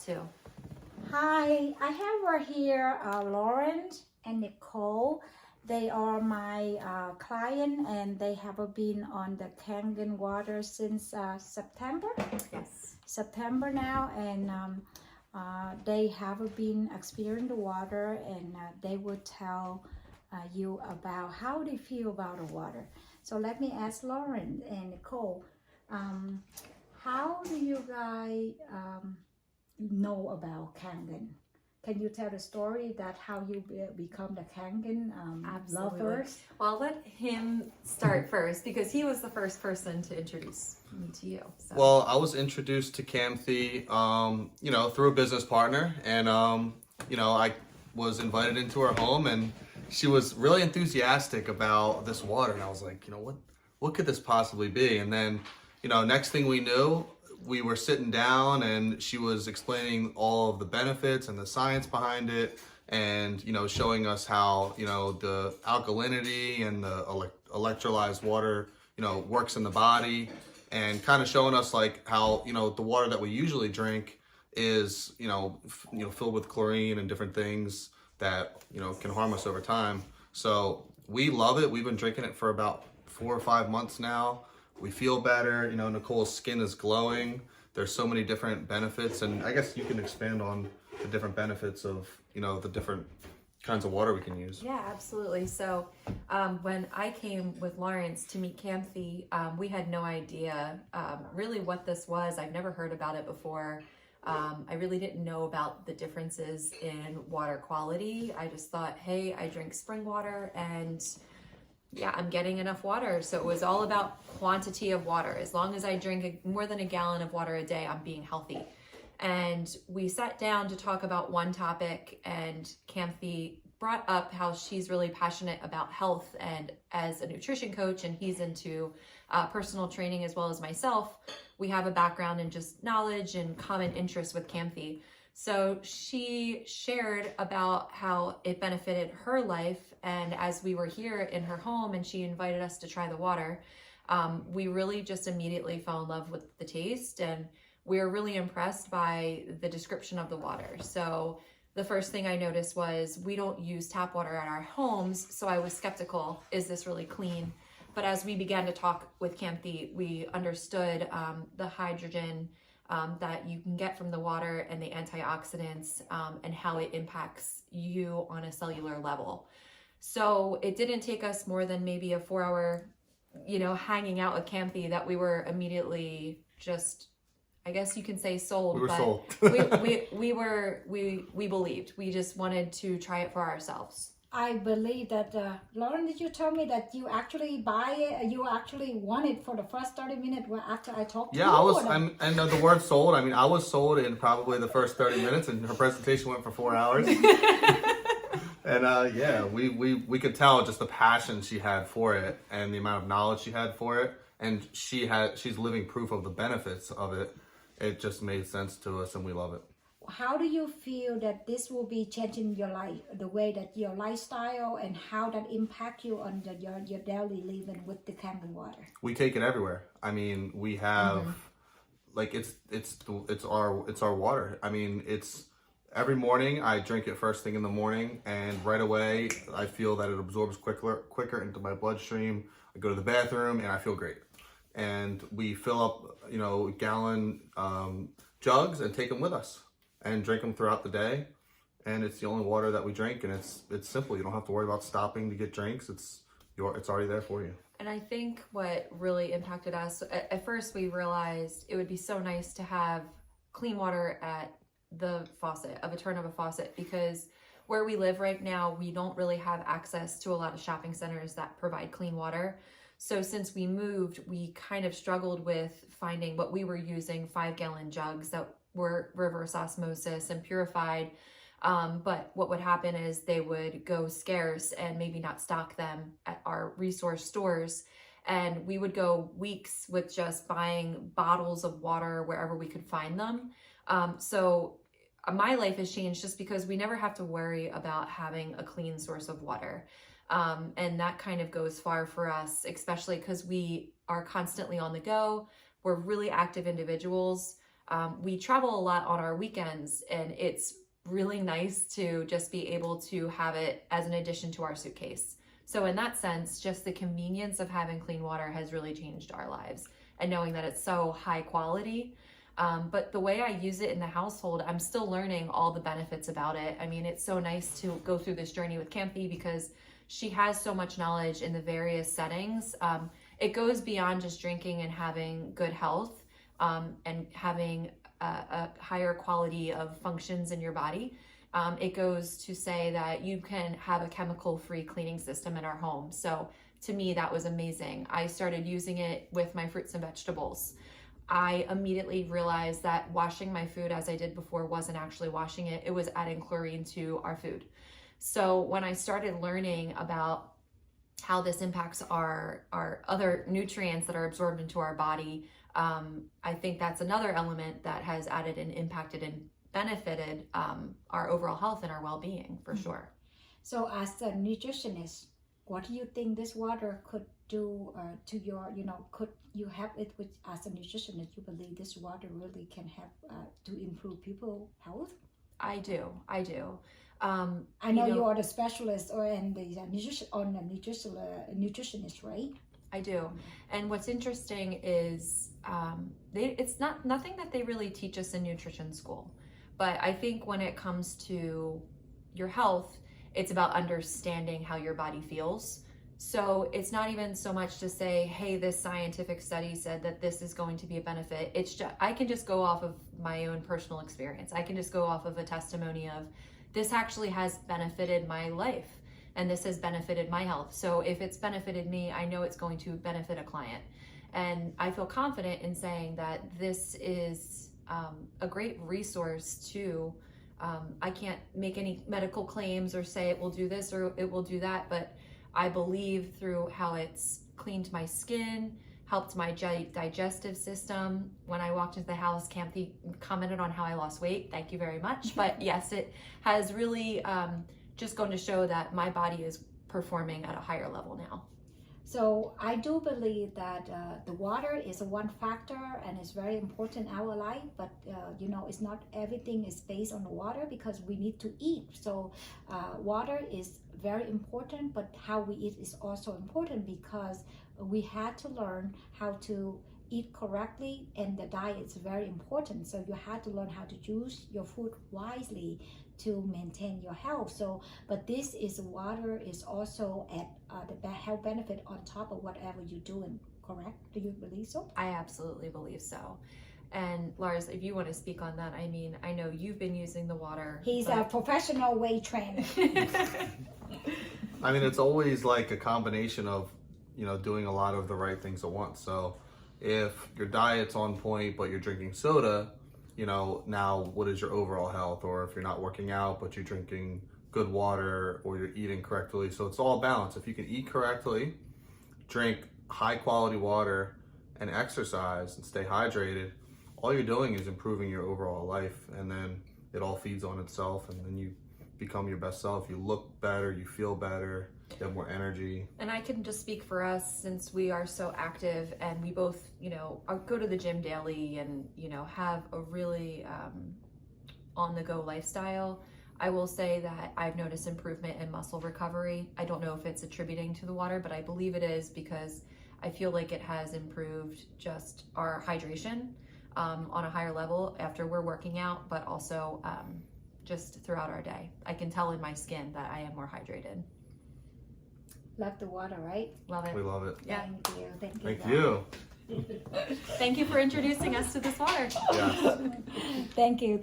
too. Hi, I have right here Lauren and Nicole. They are my client and they have been on the Kangen water since September. Yes. September now, and they have been experiencing the water, and they would tell you about how they feel about the water. So let me ask Lauren and Nicole, um, how do you guys know about Kangen? Can you tell the story that how you become the Kangen Absolutely. lovers? Well, I'll let him start first because he was the first person to introduce me to you. So. Well, I was introduced to Camthy, through a business partner, and I was invited into her home, and she was really enthusiastic about this water, and I was like, what could this possibly be? And then, next thing we knew, we were sitting down, and she was explaining all of the benefits and the science behind it, and showing us how the alkalinity and the electrolyzed water works in the body, and kind of showing us like how the water that we usually drink is filled with chlorine and different things that can harm us over time. So we love it. We've been drinking it for about 4 or 5 months now. We feel better. Nicole's skin is glowing. There's so many different benefits, and I guess you can expand on the different benefits of the different kinds of water we can use. Yeah, absolutely. So when I came with Lawrence to meet Camthy, we had no idea really what this was. I've never heard about it before. I really didn't know about the differences in water quality. I just thought, hey, I drink spring water and yeah, I'm getting enough water. So it was all about quantity of water. As long as I drink more than a gallon of water a day, I'm being healthy. And we sat down to talk about one topic, and Camthy brought up how she's really passionate about health and as a nutrition coach, and he's into personal training as well as myself. We have a background in just knowledge and common interests with Camthy. So she shared about how it benefited her life, and as we were here in her home and she invited us to try the water, we really just immediately fell in love with the taste, and we were really impressed by the description of the water. So the first thing I noticed was we don't use tap water at our homes, so I was skeptical, is this really clean? But as we began to talk with Camthy, we understood the hydrogen that you can get from the water and the antioxidants and how it impacts you on a cellular level. So it didn't take us more than maybe a 4-hour, hanging out with Camthy that we were immediately just, I guess you can say sold. We were sold. we believed. We just wanted to try it for ourselves. I believe that, Lauren, did you tell me that you actually buy it, you actually want it for the first 30 minutes after I talked to you? Yeah, I know the word sold. I mean, I was sold in probably the first 30 minutes, and her presentation went for 4 hours. And we could tell just the passion she had for it and the amount of knowledge she had for it. And she's living proof of the benefits of it. It just made sense to us, and we love it. How do you feel that this will be changing your life, the way that your lifestyle, and how that impact you on your daily living with the Kangen water? We take it everywhere. I mean, we have like it's our water. I mean, it's every morning I drink it first thing in the morning, and right away I feel that it absorbs quicker into my bloodstream. I go to the bathroom and I feel great. And we fill up gallon jugs and take them with us and drink them throughout the day, and it's the only water that we drink, and it's simple. You don't have to worry about stopping to get drinks. It's already there for you. And I think what really impacted us, at first we realized it would be so nice to have clean water at the faucet, of a turn of a faucet, because where we live right now, we don't really have access to a lot of shopping centers that provide clean water. So since we moved, we kind of struggled with finding what we were using, 5-gallon jugs that were reverse osmosis and purified. But what would happen is they would go scarce and maybe not stock them at our resource stores. And we would go weeks with just buying bottles of water wherever we could find them. So my life has changed just because we never have to worry about having a clean source of water. And that kind of goes far for us, especially because we are constantly on the go. We're really active individuals. we travel a lot on our weekends, and it's really nice to just be able to have it as an addition to our suitcase. So in that sense, just the convenience of having clean water has really changed our lives, and knowing that it's so high quality. But the way I use it in the household, I'm still learning all the benefits about it. I mean, it's so nice to go through this journey with Campy because she has so much knowledge in the various settings. It goes beyond just drinking and having good health, and having a higher quality of functions in your body. It goes to say that you can have a chemical-free cleaning system in our home. So to me, that was amazing. I started using it with my fruits and vegetables. I immediately realized that washing my food as I did before wasn't actually washing it. It was adding chlorine to our food. So when I started learning about how this impacts our other nutrients that are absorbed into our body, I think that's another element that has added and impacted and benefited our overall health and our well-being, for sure. So as a nutritionist, what do you think this water could do to your, could you have it with, as a nutritionist, you believe this water really can help to improve people's health? I do. I know you are the specialist and the nutritionist, right? I do. And what's interesting is it's nothing that they really teach us in nutrition school. But I think when it comes to your health, it's about understanding how your body feels. So it's not even so much to say, hey, this scientific study said that this is going to be a benefit. It's just, I can just go off of my own personal experience. I can just go off of a testimony of this actually has benefited my life, and this has benefited my health. So if it's benefited me, I know it's going to benefit a client. And I feel confident in saying that this is a great resource to, I can't make any medical claims or say it will do this or it will do that, but I believe through how it's cleaned my skin, helped my digestive system. When I walked into the house, Campy commented on how I lost weight. Thank you very much. But yes, it has really just going to show that my body is performing at a higher level now. So I do believe that the water is one factor and it's very important in our life, but it's not everything is based on the water because we need to eat. So water is very important, but how we eat is also important because we had to learn how to eat correctly, and the diet is very important. So you had to learn how to use your food wisely to maintain your health. So, but this is water is also at the health benefit on top of whatever you're doing, correct? Do you believe so? I absolutely believe so. And Lars, if you want to speak on that, I mean, I know you've been using the water. He's a professional weight trainer. I mean, it's always like a combination of, doing a lot of the right things at once. So if your diet's on point, but you're drinking soda, now what is your overall health? Or if you're not working out, but you're drinking good water or you're eating correctly. So it's all balanced. If you can eat correctly, drink high quality water and exercise and stay hydrated, all you're doing is improving your overall life. And then it all feeds on itself, and then you become your best self. You look better, you feel better, you have more energy. And I can just speak for us, since we are so active and we both, go to the gym daily and, have a really on-the-go lifestyle. I will say that I've noticed improvement in muscle recovery. I don't know if it's attributing to the water, but I believe it is because I feel like it has improved just our hydration on a higher level after we're working out, but also just throughout our day. I can tell in my skin that I am more hydrated. Love the water, right? Love it. We love it. Yeah. Thank you. Thank you for introducing us to this water. Yeah. Thank you.